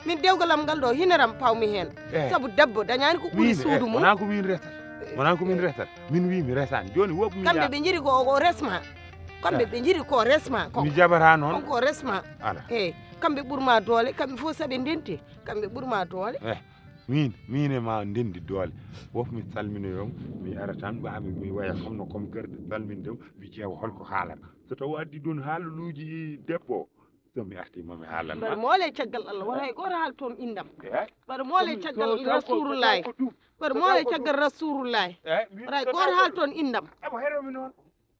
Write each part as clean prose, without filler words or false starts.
min dewgalam ngal ɗo hineram pawmi hen saabu debbo dañani ko ɓuuri suudu mum wona ko min resata min wi mi resani joni woɓ mi kamɓe ɓe jiiri ko resma kamɓe ɓe jiiri ko resma mi jabata noon ko resma ala eyyi kamɓe ɓuurma doole kamɓe fof saaɓe ndenti kamɓe ɓuurma doole min e ma ndendi doole wof mi salminoyom mi ara tan ɓaami mi waya comme garde salmindem mi ƴeewa holko haalata so taw addi ɗon haalaluji debbo so mi arti mami haalan mbaɗa moole caggal Allah wona hay goto haal toon indam mbaɗa moole caggal rasulullahi mbaɗa moole caggal rasulullahi wona hay goto haal toon indam ebo heromi noon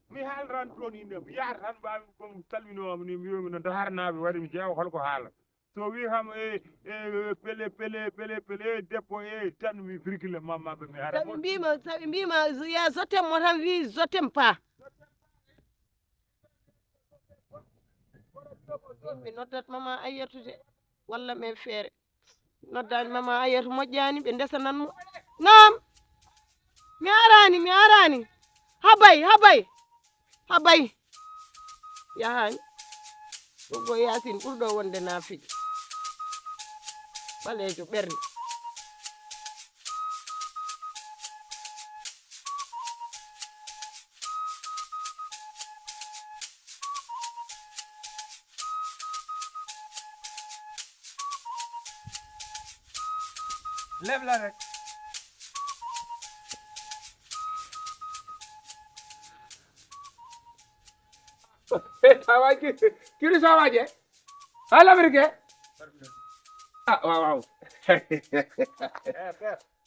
mi haalran toon indem mi yahata tan ɓaami komi salminoma ni mi wimi no daharnaɓe waɗi mi ƴeewa holko haalata so wi kam pele debbo tan mi firkile mammaɓe mi ara saɓe mbima ya zotem mo tan wi zotem pa mi noddat mama Ayyatu de walla men feere noddani mama Ayyatu moƴƴani ɓe ndesananmo nam mi arani habay yahani ɗoggo Yasin ɓurɗo wonde naafijo ɓaleejo ɓernde leb la rek sawaji kiri sawaje hala amerike waaw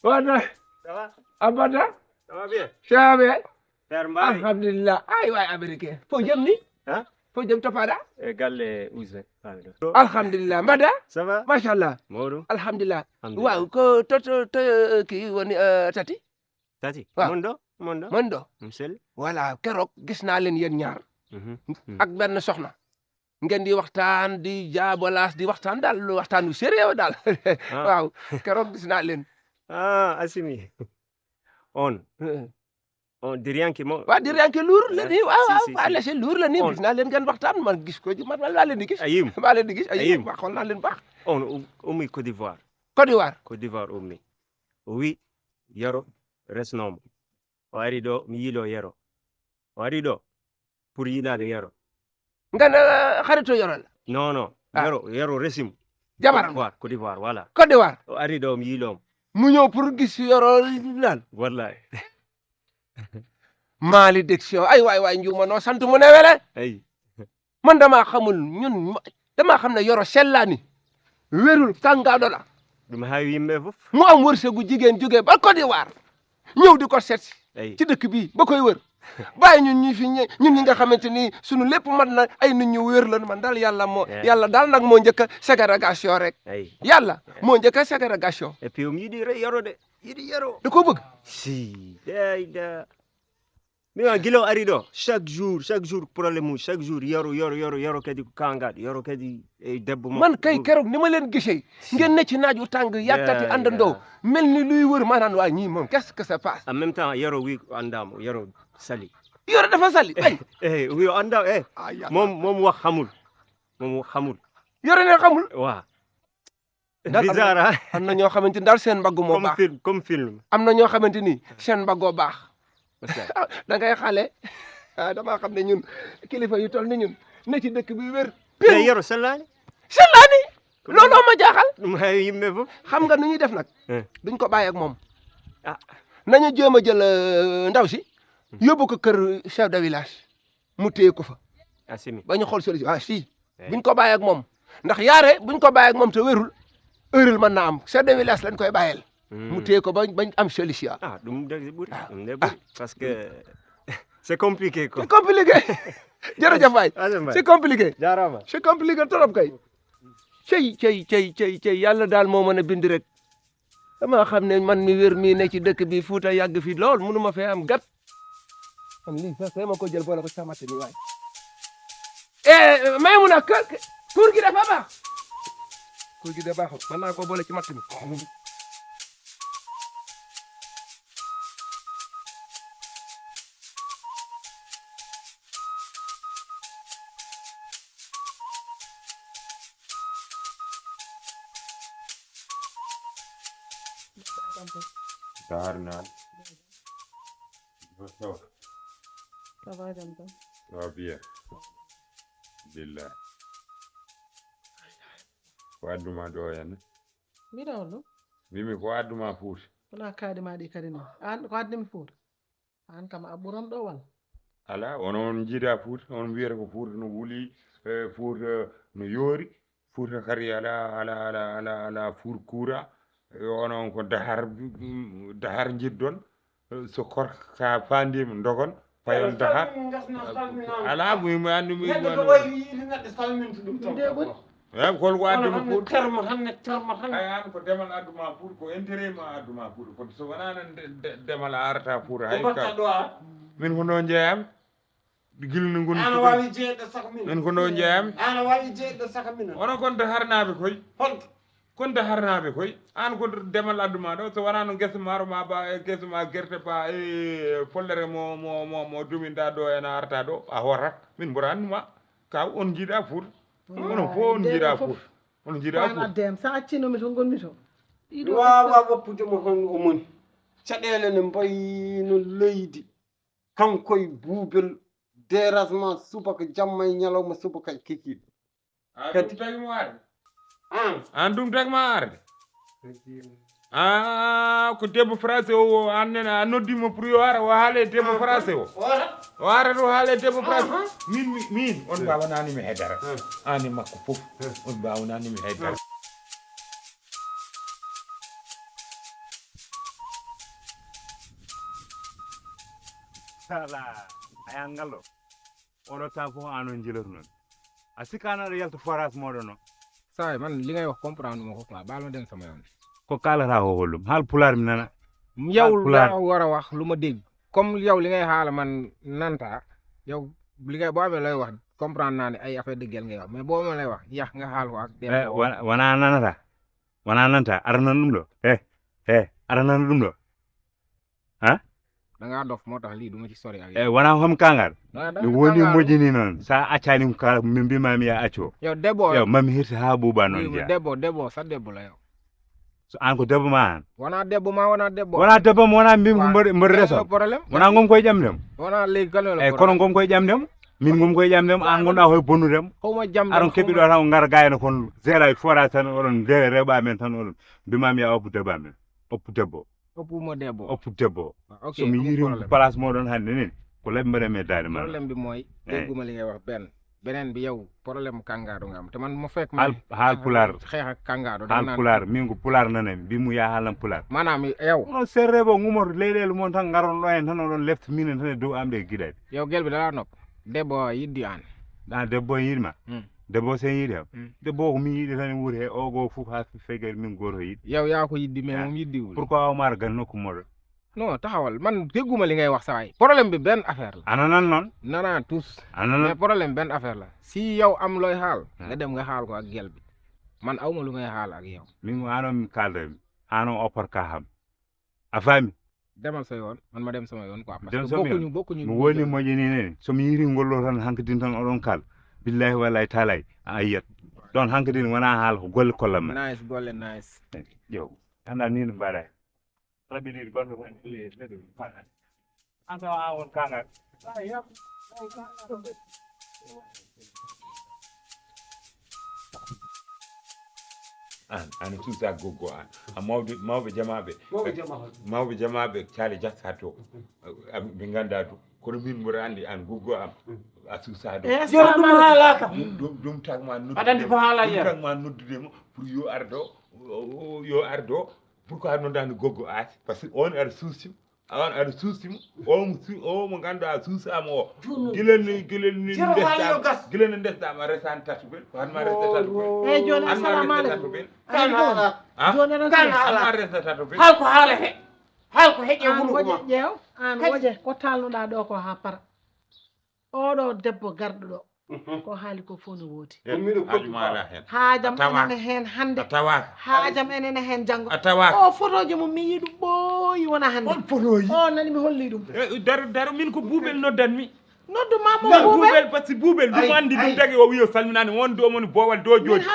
wala abada ça va bien sabe Père Mbaye alhamdulillah ay waay amerike fo jëm ni fo jëm topada galle Ouzbe alhamdulillah mbada ça va machallah Modou alhamdulillah waaw ko to ki woni tati Mondo monsieur voilà keroog gis naa leen yéen ñaar ak benn soxna ngeen di waxtaan di jaabalaas di waxtaan daal waxtaan wu sérieux daal waaw keroog gis naa leen Assimi on Diriyanke mo waaw Diriyanke luur la nii waaw lese luur la nii gis naa leen ngeen waxtaan man gis ko man maa leen di gis maa leen di gis ayim waa xool naa leen baax on umi Côte d'Ivoire umi o wi yaro resnomo o ari ɗo mi yilo yaro o ari ɗo pour yilade yaro ngana xarito yoro la non yaro resim jabaram Côte d'Ivoire voilà Côte d'Ivoire o ari ɗo mi yilom mu ñëw pour gis yoro daal wallahi malédiction ay waay njuuma noo sant mu ne wele ay man damaa xamul damaa xam ne yoro sellaani wérul kàngaado la ɗum hawi yimɓe fof mu am wërsëgu jigéen jógee ba Côte d'Ivoire ñëw di ko seet ci dëkk bii ba koy wër bàyyi ñun ñi nga xamante ni sunu lépp mat na ay nit ñu wér la man daal yàlla daal nag moo njëkk a ségrégation rek yàlla moo njëkk a ségrégation et puis yiɗi yaro de yiɗi yaro da ko bëgg si deyda mi wa guila o ari ɗo chaque jour probléme mum chaque jour yaro kadi ko kangaɗo yaro kadi debbo mo man kay keroog ni ma leen gisee ngeen ne ci naaj wu tàng yàkkati àndandoo mel ni luy wër maanaam waa ñii moom qu'est-ce que ça passe en même temps yaro wi andamo yaro sali yoro dafa sali ay wi o anda moom wax xamul yoro ne xamul waaw bizarre am na ñoo xamante ni daal seen mbagg moo baax comme film am na ñoo xamante ni seen mbaggoo baax da ngay xale damaa xam ne ñun kilifa yu toll ni ñun ne ci dëkk bi wér te yoro sellaani looloo ma jaaxal yimɓe fof xam nga nu ñuy def nag duñ ko bàyyi ak moom nañu jéem a jël ndaw si yóbbu ko kër chef de village mu téye ko fa ba ñu xool solution si buñ ko bàyyi ak moom ndax yaare buñ ko bàyyi ak moom te wérul heurel mën na am chef de village lañ koy bàyyel mu téye ko bañ am solution ɗum de ɓuri parce que c'est compliqué quoi c'est compliqué jërëjëf waay c'est compliqué jaarama c'est compliqué trop kay cey yàlla daal moo mën a bind rek dama xam ne man mi wér mii ne ci dëkk bi Fuuta yàgg fi lool mënu ma fee am gat am lii sax ma ko jël boole ko samate ni waay may mun a kuur gi dafa baax kuur gi da baaxul mën naa ko boole ci matt mi Dahar Ça va jam tan. Ça va bien. Billah. Ko adduma ɗo henna? Mbiɗa on ɗum. Mimi ko adduma Fuuta. Wona kaade ma ɗi kadi noon. An ko addimi Fuuta. An kam a ɓuran ɗo walla? Ala on jiiɗa Fuuta on wiyata ko Fuuta no wuli Fuuta no yoori Fuuta kadi ala Fuuta onon ko dahar jiddon so korka fandima dogon fayon dahar ala mumi andumi kol ko adduma Fuuta termo tan ay an ko demal adduma Fuuta ko intérêt ma adduma Fuuta ko so wonano demal arata Fuuta hay ka min ko ɗo jeeyam gilni ngon ana wawi jeeyɗo saka min min ko ɗo jeeyam ana wawi jeeyɗo saka min onon kon daharnaɓe koy holto kon daharnaɓe koy an ko demal adduma ɗo so wonano guesa maaro ma ba guesa ma guerte ba follere mo duminɗa ɗo ena arta ɗo a hotat min mboɗa anduma kaw on jiiɗa Fuuta onon fof on jiiɗa Fuuta on jiiɗa Fuuta addem sa accinomi to gonmi to. wawa woppudemo hon o moni caɗele ne mbayno leydi kankoye buubel dérangement subaka jamma e ñalawma subaka e kikiɗe ɗum tagimo arde an ɗum tagma arde ko debbo français o annene a noddimo pour yo ara o haale debbo français o ara ɗo haale debbo français min on mbawananimi heddara ani makko fof on mbawananimi heddara sala aya ngallo oɗo temps fof an on jiloto noon a sikano aɗa yalta forage moɗon o sai man li ngay wax comprendre mo ko quoi baal ma dem sama yoon ko kalata ko hollum haal pulaar mi nana yow da wara wax luma dégg comme yow li ngay xaala man nanta yow li ngay bo amé lay wax comprendre naa ne ay affaire de gel ngay wax mais bo ma lay wax yax nga xaal ko ak wana nanta arana ɗum ɗo arana ɗum ɗo ha da nga dof motax li duma ci sori ak wana hom kangal mi woni mojini non sa accani ka min bimami ya acco yow debbo yow mami hirti ha buuba non jeya debbo sa debbo la yow so an ko debbo ma an wana debbo ma wana debbo mo wana mbim ko mbar reso wana ngom koy jamdem wana legi kala la kono ngom koy jamdem min ngom koy jamdem an gonda hoy bonnudem homa jamdem aron kebi do tan ngar gayno kon zera fora tan oron de reba men tan oron bimami ya oppu debba men oppu debbo so mi yiri place modon hande nin ko labbi mbare me daade ma problème bi moy dégguma li ngay wax ben benen bi yow problème kangado ngam te man mo fek hal pular xex ak kangado hal pular mingu pular nanen bi mu ya halam pular manam yow no serrebo ngumor leydel mon tan ngaron do en tan on left minen tan do ambe gidade yow gel bi dala nopp debbo yiddi an da debbo yidma debbo sen yidi debbo ko mi yidi tan wuri he o go fu ha fegel min goro yidi yow ya ko yiddi mais mom yiddi wul pourquoi o mar gan nokku modo non taxawal man dégguma li ngay wax sa way problème bi ben affaire la ananan non nana tous ananan mais problème ben affaire la si yow am loy xaal nga dem nga xaal ko ak gel bi man awma lu ngay xaal ak yow min anom kalde anom opar ka xam afami demal sa yoon man ma dem sama yoon quoi parce que bokkuñu mo woni moji ni ne so mi yiri ngollo tan hankidin tan odon kal billahi wallahi taala ayat don hankidin wana haal ko golle kollam nice golle nice yow anda ni no baray rabini gondo ko le ledo fana anta awon kanga yap an tuusa goggo an mawɓe jamaɓe caali jatta to ɓe ganda to kono min mboɗo andi an goggo am a suusa ɗo ɗum haalaka ɗum tagma aɗandi ko haala ɗum tagma noddudemo pour yo ardo pourquoi noddani goggo aati par ce que on aɗa suusimo o mo ganduɗa suusama o gileni ndesɗama resani tatubel ko hanma resde tatubel eyyi joni assalamu aleykum hanma resde tatubel halko haala he halko heƴe woje ƴeew an woje ko talnuɗa ɗo ko ha para oɗo debbo garɗo ɗo ko haali ko fof no woodi haajam enene hen hande haajam enene hen janggo o photoji mum mi yii ɗum ɓooyi wona hande on photoji o nani mi holli ɗum daro min ko buuɓel noddanmi noddu ma mo buubel par ce que buubel ɗum andi ɗum tagi o wi o salminani won do mon bowal do jooɗi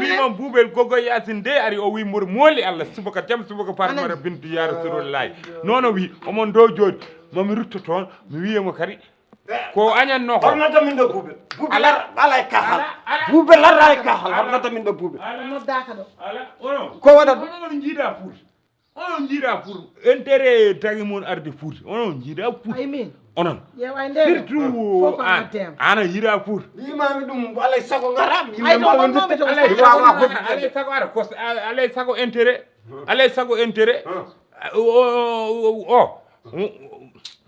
mi mon buubel gogo yasin de ari o wi mboɗo mooli Allah subaka jam subaka parmara bintu ya rasulullahi noon o wi omon do jooɗi mami rutto toon mi wiyamo kadi ko añanno ko hornata min ɗo buubel buubel ala e kahal buubel ala e kahal hornata min ɗo buubel noddaka ɗo ala ono ko waɗat onon jiiɗa Fuuta onon jiiɗa Fuuta intérêt tagi mon arde Fuuta onon jiiɗa Fuuta ay min onon ƴeewa nde surtout ana yiɗa Fuuta yimami ɗum alay sago garam alay sago ara ko alay sago intérêt alay sago intérêt o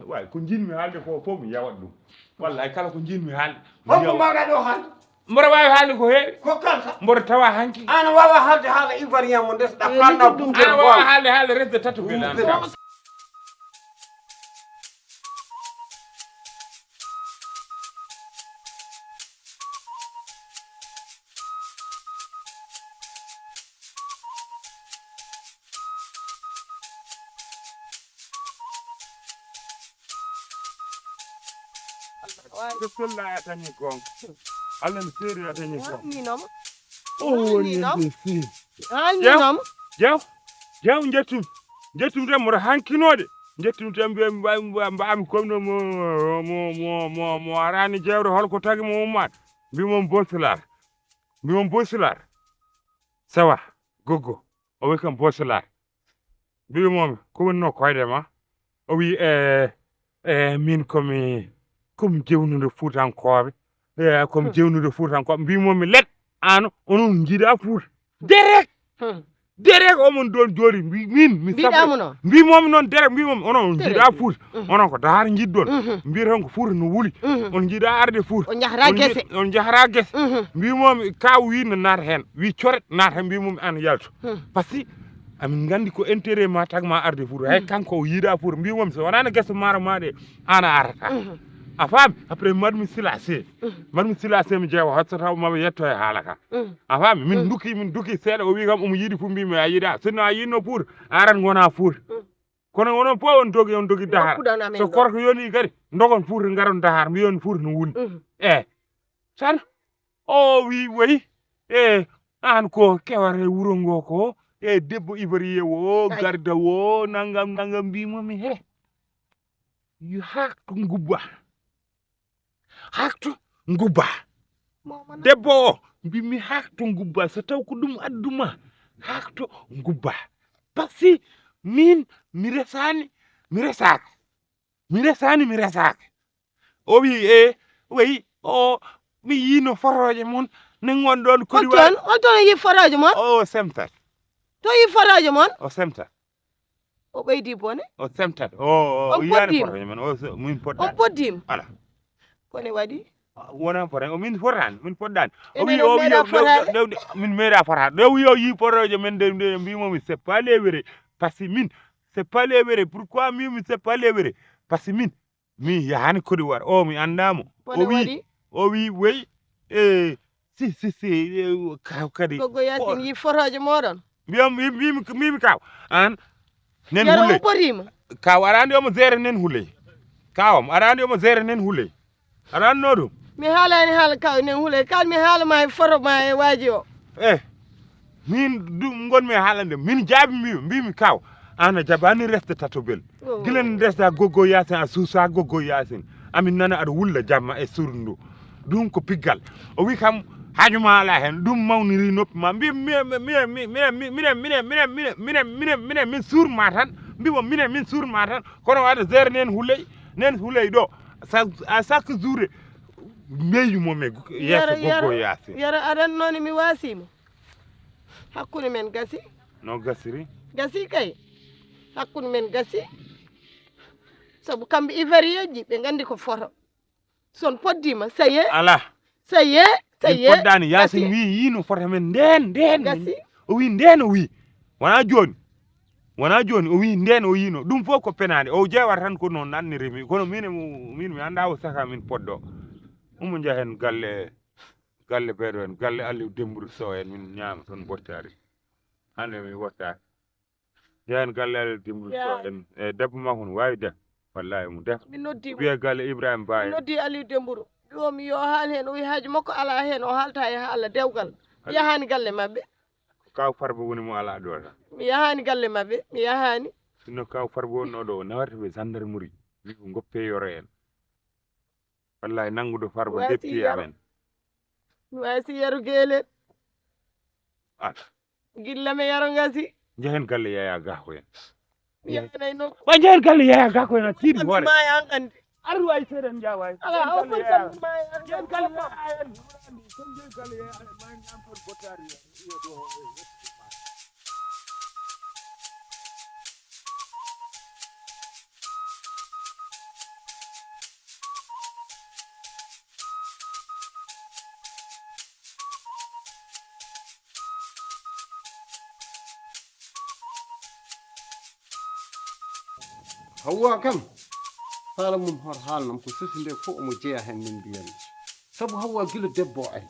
way ko jinmi haalde ko fof mi yawat ɗum wallahi kala ko jinmi haalde holko mbawɗa ɗo haalde mboɗo wawi haalde ko heewi ko kalta mboɗo tawa hanki ana wawa haalde haala ivoirien mo ndesɗa kalna buubel ana wawa haalde resde tato bel Rasulullah atani gon Allah no seeri atani gon minoma o woni si minoma jaw jettum tan mboɗo hankinode jettum tan mbami komno mo arani jewre holko tagi mo ummat mbimon bosilar sawa goggo o wi kam bosilar mbimomi ko wonno koyde ma o wi min komi jewnude Fuutankoɓe komi jewnude Fuutankoɓe mbimomi let an onon jiiɗa Fuuta derek omon ɗon jooɗi min mi mbiɗamuno mbimomi noon derek mbimomi onon jiiɗa Fuuta onon ko Dahar jiɗɗon mbiyatan ko Fuuta no wuuli on jiiɗa arde Fuuta on jahata guese on jahata guese mbimomi kaw wi no naata hen wi coret naata hen mbimomi an yalto par ce que amin gandi ko intérêt ma tagma arde Fuuta hay kanko o yiiɗa Fuuta mbimomi so wonano guese maaro maɗe ana arata a faami après madmi silacé mi ƴeewa hoccataw maɓe yetto e haala ka a faami min dukki seeɗa o wi kam omo yiiɗi fof mbimi a yiiɗa sinno a yinno Fuuta aran gona Fuuta kono onon fof on dogi Dahar so korko yoni kadi dogon Fuuta garon Dahar mbiyon Fuuta no wuli tan o wi wayi an ko keware wuro ngo ko debbo ivoirien o garda o nangam mbimomi he yo hakko ngubba debbo o mbimi hakto ngubba so taw ko ɗum adduma hakto ngubba par ce que min mi resani mi resaka o wi wayi o mi yino foroje mon ne gonɗon kodi holton yi foroje mon o semtat to yi foroje mon o semtat o ɓeydi bone o semtat o yiyani foroje mon o min poɗɗa on poddima ala kone waɗi wona fotan min fotani min poɗɗani o wi min meeɗa fotade ɗo wi o yi foroje men de mbimomi c'est pas les wéré par ce que min c'est pas les wéré pourquoi mbimi c'est pas les wéré par ce que min yahani Côte d'Ivoire o mi andamo o wi wey si kadi gogo yasin yi foroje moɗon mbimi kaw an nen hulle ɓorima kaw aɗa andi omo géré nen hulle kawam aɗa andi omo géré nen hulle aɗa anno ɗum mi haalani haala kaw nen huule kal mi haalama e foro ma e waaji o min ɗum gonmi e haalande min jaabimimi mbimi kaw an a jaɓani resde tatobel guilen resda Goggo Yasin a suusa Goggo Yasin amin nana aɗa wulla jamma e surdu ndu ɗum ko piggal o wi kam haajuma ala hen ɗum mawniri noppi ma mbimi minen min suurma tan mbimo minen min suurma tan kono waɗa géré nen huuley ɗo chaque jour meyumomi yeeso Goggo Yasin yara aɗan noon mi wasima hakkude men gasi no gasiri gasi kay hakkude men gasi sabu kamɓe ivoirien ji ɓe gandi ko foto son poddima saye ala saye poddani Yasin wi yino foto men nden gasi o wi nden o wi wona joni o wi nden o yino ɗum fof ko penade o ƴewata tan ko noon nannirimi kono min mi anda o saka min podɗo omo jahen galle ɓeɗo en galle Aliou Dembourou Sow en min ñaama toon bottari hande mi wottaki jahen galle Aliou Dembourou Sow en debbo makko no wawi den wallahi mu def mi noddi wiya galle Ibrahima Ba mi noddi Aliou Dembourou ɗomi yo haal hen o wi haaji makko ala hen o haalta e haala dewgal mi yahani galle mabɓe kaw Farba woni mo ala ɗo tan mi yahani galle mabɓe mi yahani sinno kaw Farba wonno ɗo o nawata ɓe gendarmerie wi ko goppe yoro en wallahi nangudo Farba deppi amen mi wasi yaro gueelen ala gilla mi yaro ngasi jehen galle Yaya Gako en mi yahanay noon wa jehen galle Yaya Gako en a tiiɗi hoore ma an andi aru ay seeɗen jawa ala o kon tan ma an jehen galle Yaya en andi son jehen galle Yaya en ma ñam ton botari yo ɗo Hawwa kam haala mum hor haalnam ko sosi nde fof omo jeeya hen min mbiyanmi sabu Hawwa gila debbo en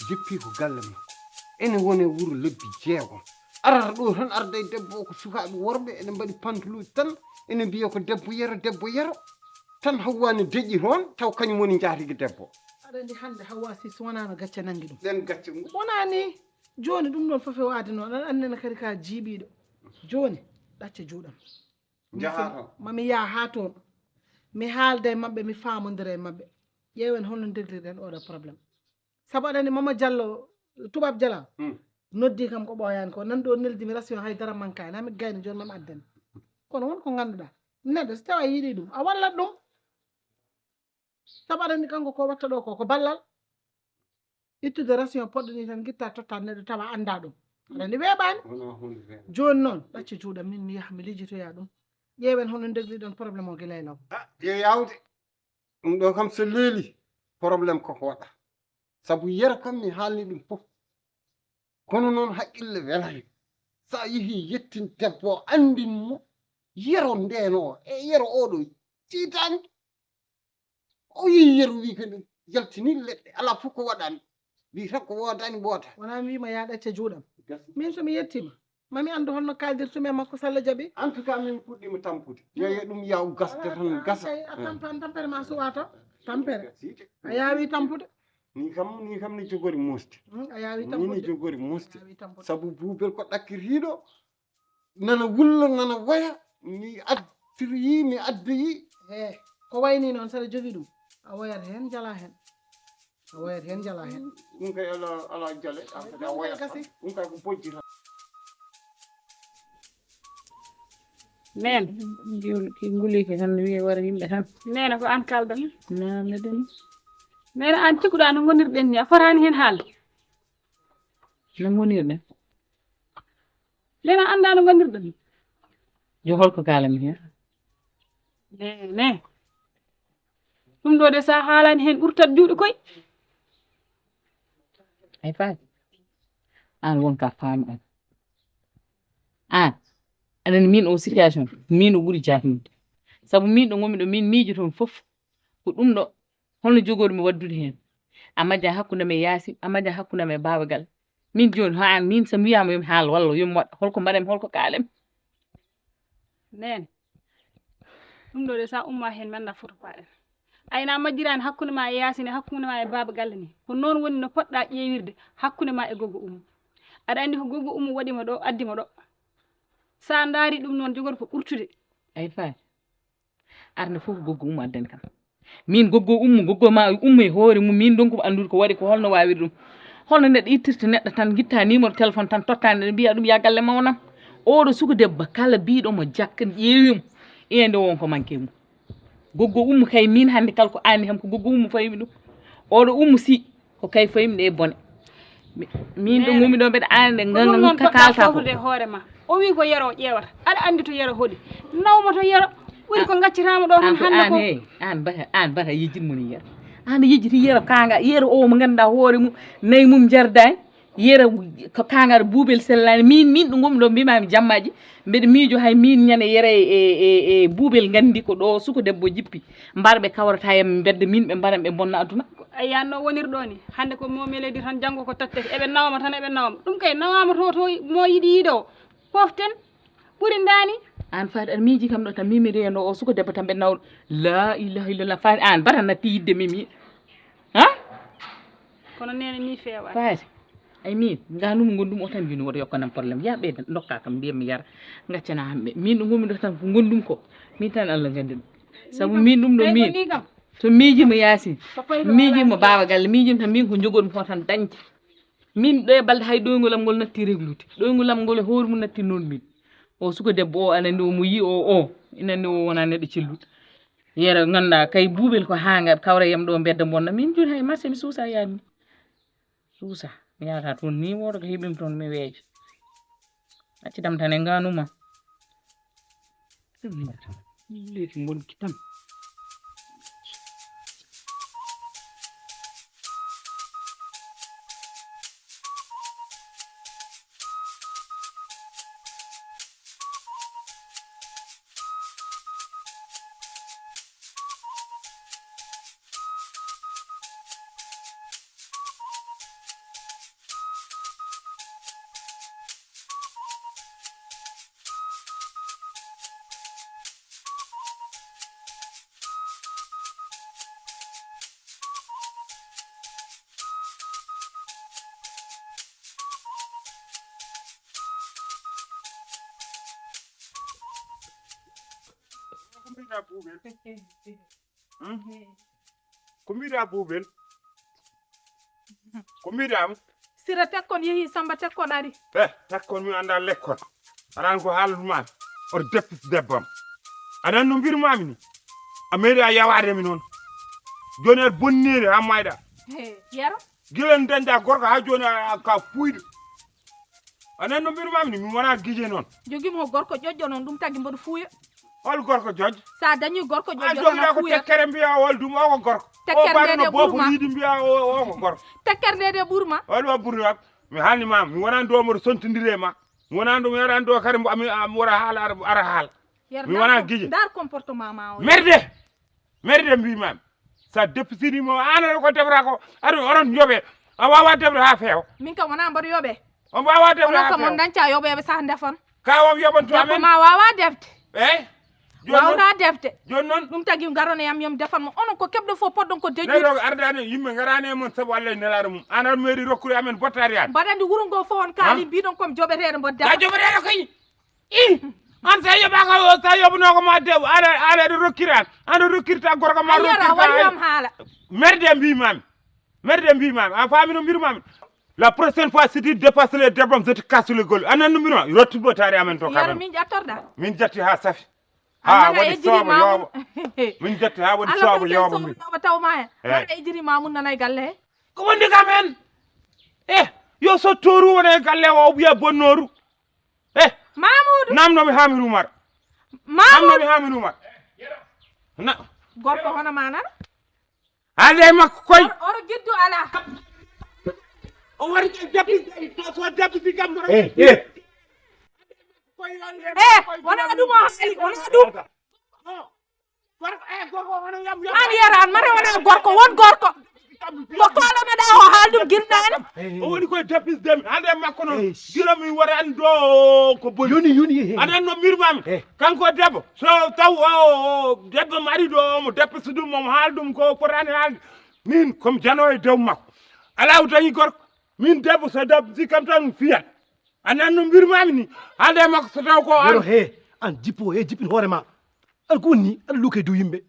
jippi ko galle makko ene woni wuro lebbi jeegom arata ɗo tan arda e debbo o ko sukaɓe worɓe ene mbaɗi panteluji tan ene mbiya ko debbo yero tan Hawwa ne deƴƴi toon taw kañum woni jaatigui debbo aɗa andi hande Hawwa Cissé wonano gacce nangui ɗum ɗen gacce wonani joni ɗum ɗon foof e waade noon aɗa andina kadi ka jiiɓiɗo joni ɗacce juuɗam jaha mami yaa ha toon mi haalde mabɓe mi famodira e mabɓe ƴeewen holno ndedirɗen oɗo probléme saabu aɗa andi Mama Diallo tubab Diallo noddi kam ko ɓooyani ko nan ɗo neldimi ration haydara mankani hami gayni joni mami addani kono wonko ganduɗa neɗɗo so tawi a yiiɗi ɗum a wallat ɗum saabu aɗa andi kanko ko watta ɗo ko ballal ittude ration poɗɗo ni tan guitta totta neɗɗo tawa anda ɗum aɗa andi weeɓani joni noon ɗacce juuɗam min mi yaha mi lijjitoya ɗum ƴeewen hono ndegliɗon probléme o guila e law yo yawde ɗum ɗo kam so leeli probléme koko waɗa sabu yero kam mi haalni ɗum fof kono noon haqqille welani sa yeehi yettin debbo andin mo yero ndeno e yero oɗo tiitani o yi yero wi kadi jaltini leɗɗe ala fof ko waɗani wi tan ko wodani woota wona mi wima ya ɗacce juuɗam min somi yettima mami andu holno kaldirtumi e makko so Allah jaaɓi en tout cas min puɗɗima tampude yo ɗum yaw gasde tan gasa a tampan tampere ma suwa to tampere a yaawi tampude ni kam ni jogori musti a yaawi ni tampude jogori musti sabu buubel ko ɗakkiriɗo nana wulla nana waya mi addiri mi addoyi e ko wayni noon saɗa jogui ɗum a woyat hen jala hen a woyat hen jala hen ɗum kay ala jale a woyat ɗum kay ko bojji tan nene nguliki tan wiye wara yimɓe tan nene ko an kaldana namdeni nene an cikkuɗa no gonirɗen ni a fotani hen haalde no gonirɗen nene a anda no gonirɗen ni yo holko kalami hen nene ɗum ɗo de sa haalani hen ɓurtat juuɗe koye ay faati an wonka faami an aɗani min o situation min o ɓuuri jahminde saabu min ɗo gonmi ɗo min miijotomi fof ko ɗum ɗo holno jogormi waddude hen a majja hakkude me Yaasi a majja hakkude me Babagal min joni ha an min so mi wiyama yomi haal walla yomi waɗa holko mbaɗami holko kalemi nene ɗum ɗo de sa umma hen mi anda foto paɗen ayna majjirani hakkude ma e Yaasi ne hakkude ma e Babagal ni ko noon woni no poɗɗa ƴeewirde hakkude ma e Goggo Oumou aɗa andi ko Goggo Oumou waɗima ɗo addima ɗo sa daari ɗum noon jogori ko ɓurtude ay faati arde fof Goggo Oumou addani kam min Goggo Oumou Goggo ma ummo e hoore mum min donc andude ko waɗi ko holno wawiri ɗum holno neɗɗo ittirta neɗɗo tan guitta numéro téléphone tan tottani ne mbiya ɗum ya galle mawnam oɗo suku debbo kala biɗomo jakka ƴeewimo inde wonko manque mum Goggo Oumou kay min hande kala ko anni kam ko Goggo Oumou fayimi ɗum oɗo Oumou Sy ko kay fayimi ɗe bone min ɗo gumi ɗo mbeɗa ande gandu kalta ko hoore ma o wi ko yero ƴeewata aɗa andi to yero hoɗi nawma to yero ɓuri ko gaccitama ɗo tan hande ko an bata yejjitmo ni yero an yejjiti yero kanga yero o mo ganduɗa hoore mum nayi mum jardani yero ko kangaɗo buubel sellani min ɗo gumi ɗo mbimami jammaji mbeɗa miijo hay min ñande yere e buubel gandi ko ɗo suko debbo jippi mbarɓe kawrata yam bedde min ɓe mbaɗan ɓe bonna aduna ayanno wonirɗo ni hande ko momeledi tan janggo ko tatteke eɓe nawma tan eɓe nawma ɗum kay nawama to mo yiɗi yiiɗo poften ɓuuri dani an faade aɗa miiji kam ɗo tan mimi reno o suko debbo tan ɓe nawɗo la ilaha illallah faade an bara natti yidde mimi ha kono nene mi feewa faade ay min ganum gondum o tan wino woto yokkanam probléme ya ɓeyda dokka kam mbiyam mi yara gaccana hamɓe min ɗo gomi ɗo tan ko gondum ko min tan Allah gandi ɗum sabu min ɗum ɗo min to miijimo Yasine miijimo Baba Galle miijimo tan min ko jogoɗum ko tan dañde min ɗo e balde hay ɗoygolam ngol natti reglude ɗoygolam ngol e hoore mum natti noon min o suko debbo o anani o mo yi o inani o wona neɗɗo celluɗo yera ganduɗa kay buuɓel ko hanga kawra yam ɗo bedda bonna min joni hay marché mi suusa yaami suusa mi yata toon ni woto ko heeɓimi toon mi weejo accidam tan e ganuma leydi gonki tan ko mbiɗa Boubel ko mbiɗama Sira tekkon yeehi Samba tekkon ari tekkon mi anda lekkon aɗan ko haaludumami oto deppis debbam aɗan no mbirmami ni a meeɗi a yawademi noon joni aɗa bonniri ha mayɗa yero gilen dañɗa gorko ha joni ka fuyɗo aɗan no mbirmami ni mi wona guije noon jogimo gorko ƴoƴƴo noon ɗum tagui mboɗo fuuya hol gorko jojjo sa dañi gorko ƴoƴƴo jogiɗa ko tekkere mbiya hol dum o ko gorko tekkerde bofo yiidi mbiya o ko gorko tekkerde de ɓuurma holwa ɓuurma mi haalnima mi wonani ɗo mboɗo sontodiri ma mi wonani ɗo mi yarani ɗo kadi mi wara haala ara haala mi wona guije dar comportement ma o merde mbimami sa deppisinimo an ko defra ko aɗa oɗon yooɓe a wawa defde ha feewa min kam wona mboɗo yooɓe on wawa defde ha feewa ko mon dañca yooɓeɓe sah defon kawam yoɓanto amen ma wawa defde wawna defde joni noon ɗum tagui garono yam yom defan mo onon ko keɓɗo fof poɗɗon ko deƴƴi neɗo ardani yimɓe garani e mon saabu Allah e nelaɗo mum an aɗa meeɗi rokkude amen bottari an mbaɗandi wuuro ngo fof on kaali mbiɗon komi joɓeteɗo mbo defa sa joɓeteɗo kañi an sa yoɓaka sa yoɓnoko ma debbo aɗa rokkiri an aɗa rokkirta gorko ma rokkirta waliyam haala merde mbimami a faami no mbirmami la prochaine fois si tu dépasses les débats je te casse le gueule anan no mbirma rottu bottari amen to yaro min ƴattorɗa min jatti ha safi waɗi soobo yooɓa min jatti ha waɗi soobo yooɓa min tawma hen waɗa ejiri mamum nana e galle he ko woni kam hen yo so toru wona e galle o wiya bonnoru Mamoudou namnomi Hamidou Oumar namnomi Hamidou Oumar gorko hono ma nana haalde makko koy oɗo guiddu ala o wari so dappisi kam wona ɗum o haali wona ɗum an yaran mare wona gorko won gorko ko kolonoɗa o haal ɗum guirɗani o woni koye dappisdemi hande makko noon gila mi waɗani ɗo ko boni yoni aɗan no mbirmami kanko debbo so taw debbo mi ari ɗo omo dappisa ɗum omo haal ɗum ko fotani haalde min komi janowo e dow makko ala o dañi gorko min debbo so dappisi kam tan fiyat anan no mbirmami ni haalde makko so taw ko yoro an jippo jippin hoorema an ko woni aɗa luuke dow yimɓe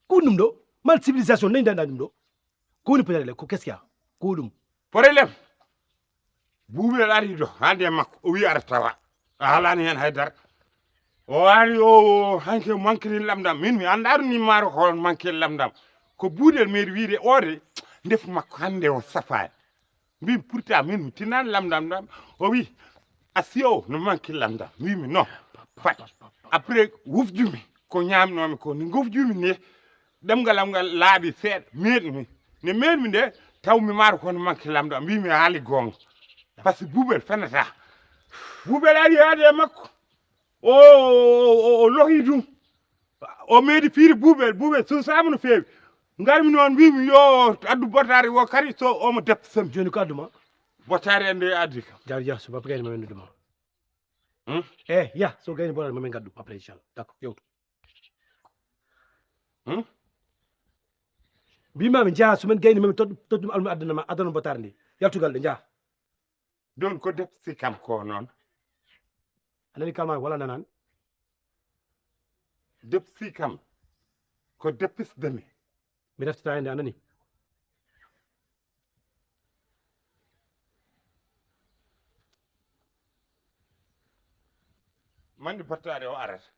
ko woni ɗum ɗo mal civilisation nayi danda ɗum ɗo ko woni peut-être ko qu'est-ce qu'il y a ko ɗum problème buuɓel ari ɗo hande makko o wi aɗa tawa a haalani hen haydara o ari o hanke manquini lamdam min mi anda ɗum ni maaro ko hon manque lamdam ko buuɗel meeɗi wiide ode ndefu makko hande o safani mbimi pourtant min mi tinnani lamdam ɗam o wi asi o no manque lamdam mbimi non fat après wufjumi ko ñamnomi ko ni gofjumi ni ɗemgal am ngal laaɓi seeɗa meeɗmi ne meeɗmi nde taw mi maaro kono manque lamdam mbimi haali gonga par ce que buuɓel fenata buuɓel ari haade e makko o lohi ɗum o meeɗi fiiri buuɓel susama no feewi garmi noon mbimi yo addu bottari o kadi so omo deppa sam joni ko adduma bottari ende addi kam jar so papa kayne ma wendude ma ya so gayni boɗa mamin gaddu après inchallah d'accord yewtu mbimami jaa somin gayni mami toɗɗum almu addana botare ndi yaltugal ɗe jaa don ko depsi kam ko noon anani kalmami wala nanani depsi kam ko deppisdemi mi reftata nde anani mandi battare o arata